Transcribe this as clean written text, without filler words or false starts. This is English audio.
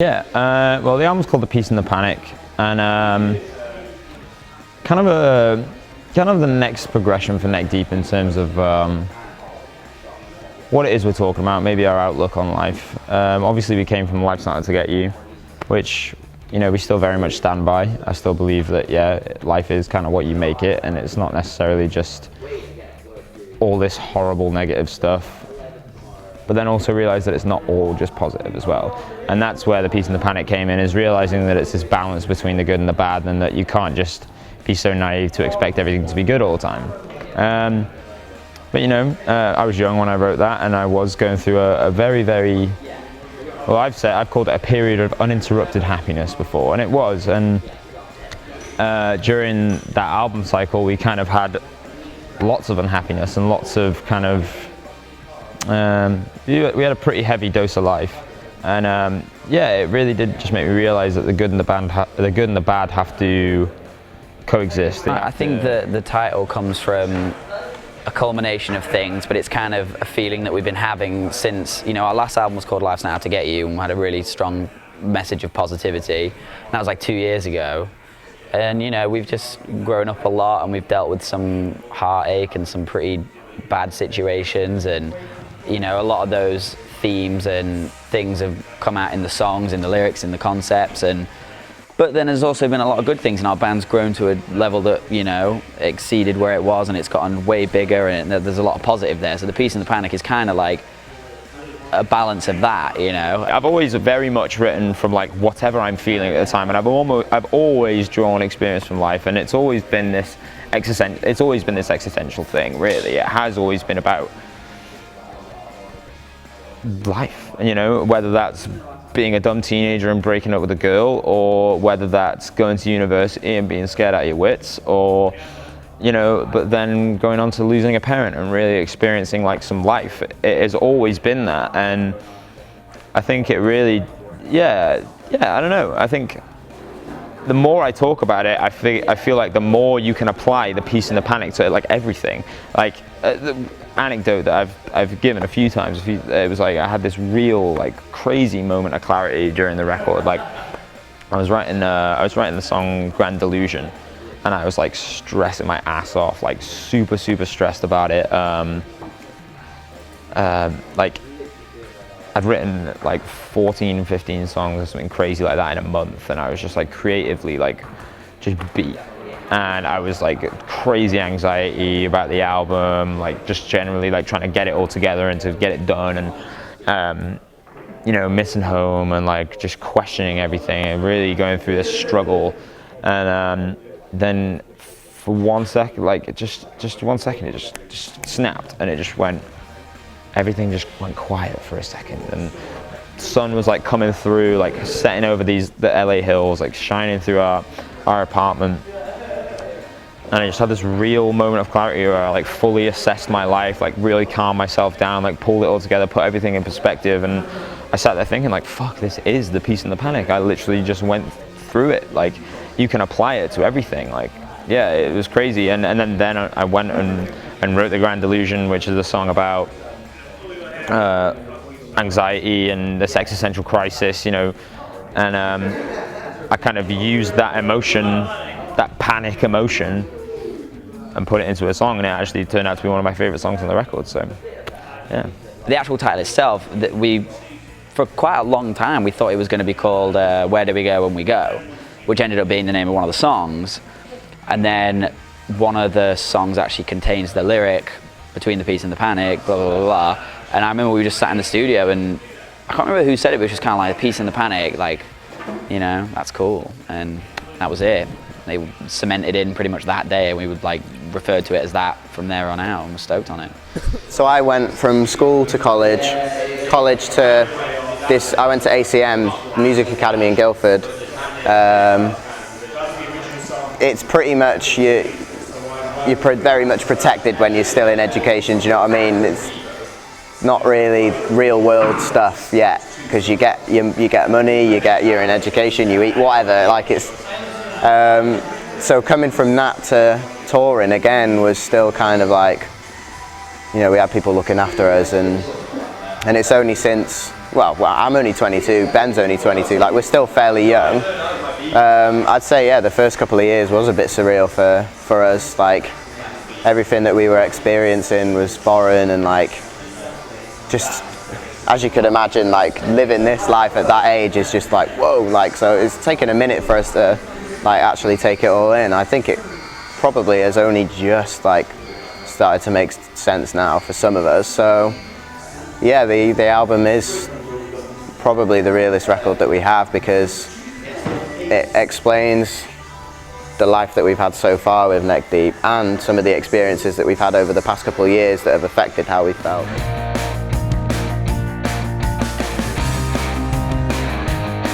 Yeah, well, the album's called The Peace and the Panic, and kind of the next progression for Neck Deep in terms of what it is we're talking about, maybe our outlook on life. Obviously, we came from Life's Not Out to Get You, which, you know, we still very much stand by. I still believe that, yeah, life is kind of what you make it, and it's not necessarily just all this horrible negative stuff. But then also realize that it's not all just positive as well. And that's where The Peace and the Panic came in, is realizing that it's this balance between the good and the bad, and that you can't just be so naive to expect everything to be good all the time. But you know, I was young when I wrote that, and I was going through a very, very, well, I've called it a period of uninterrupted happiness before, and it was. And during that album cycle, we kind of had lots of unhappiness and lots of kind of, we had a pretty heavy dose of life, and yeah, it really did just make me realize that the good and the bad have to coexist. I think the title comes from a culmination of things, but it's kind of a feeling that we've been having since, you know, our last album was called Life's Not Out to Get You, and we had a really strong message of positivity. And that was like 2 years ago. And you know, we've just grown up a lot, and we've dealt with some heartache and some pretty bad situations, and you know, a lot of those themes and things have come out in the songs, in the lyrics, in the concepts, but then there's also been a lot of good things, and our band's grown to a level that, you know, exceeded where it was, and it's gotten way bigger, and there's a lot of positive there. So The Peace and the Panic is kind of like a balance of that, you know. I've always very much written from like whatever I'm feeling at the time, and I've always drawn experience from life, and it's always been this existential thing, really. It has always been about life, you know, whether that's being a dumb teenager and breaking up with a girl, or whether that's going to university and being scared out of your wits, or, you know, but then going on to losing a parent and really experiencing like some life. It has always been that, and I think it really, yeah, I don't know, I think the more I talk about it, I feel like the more you can apply the peace and the panic to like everything. Like the anecdote that I've given a few times, it was like I had this real like crazy moment of clarity during the record. Like I was writing the song Grand Delusion, and I was like stressing my ass off, like super stressed about it. Like I'd written like 14, 15 songs or something crazy like that in a month, and I was just like creatively like just beat, and I was like crazy anxiety about the album, like just generally like trying to get it all together and to get it done, and you know, missing home and like just questioning everything and really going through this struggle. And then for 1 second, like just 1 second, it just snapped, and it just went, everything just went quiet for a second, and the sun was like coming through, like setting over the LA hills, like shining through our apartment, and I just had this real moment of clarity where I like fully assessed my life, like really calmed myself down, like pulled it all together, put everything in perspective, and I sat there thinking like, fuck, this is the peace and the panic. I literally just went through it. Like you can apply it to everything. Like, yeah, it was crazy. And then I went and wrote the Grand Delusion, which is a song about anxiety and this existential crisis, you know, and I kind of used that emotion, that panic emotion, and put it into a song, and it actually turned out to be one of my favorite songs on the record. So yeah, the actual title itself, that we, for quite a long time, we thought it was going to be called Where Do We Go When We Go, which ended up being the name of one of the songs. And then one of the songs actually contains the lyric, Between the Peace and the Panic, blah blah blah. And I remember we just sat in the studio, and I can't remember who said it, but it was just kind of like peace and the panic, like, you know, that's cool. And that was it. They cemented in pretty much that day, and we would like refer to it as that from there on out, and we're stoked on it. So I went from school to college to this, I went to ACM, Music Academy in Guildford. It's pretty much, you're very much protected when you're still in education, do you know what I mean? It's not really real world stuff yet, because you get money, you're in education, you eat whatever, like it's, so coming from that to touring again was still kind of like, you know, we had people looking after us, and it's only since well, I'm only 22, Ben's only 22, like we're still fairly young. I'd say, yeah, the first couple of years was a bit surreal for us. Like, everything that we were experiencing was foreign, and like, just as you could imagine, like living this life at that age is just like, whoa, like, so it's taken a minute for us to like actually take it all in. I think it probably has only just like started to make sense now for some of us. So yeah, the album is probably the realest record that we have, because it explains the life that we've had so far with Neck Deep and some of the experiences that we've had over the past couple of years that have affected how we felt.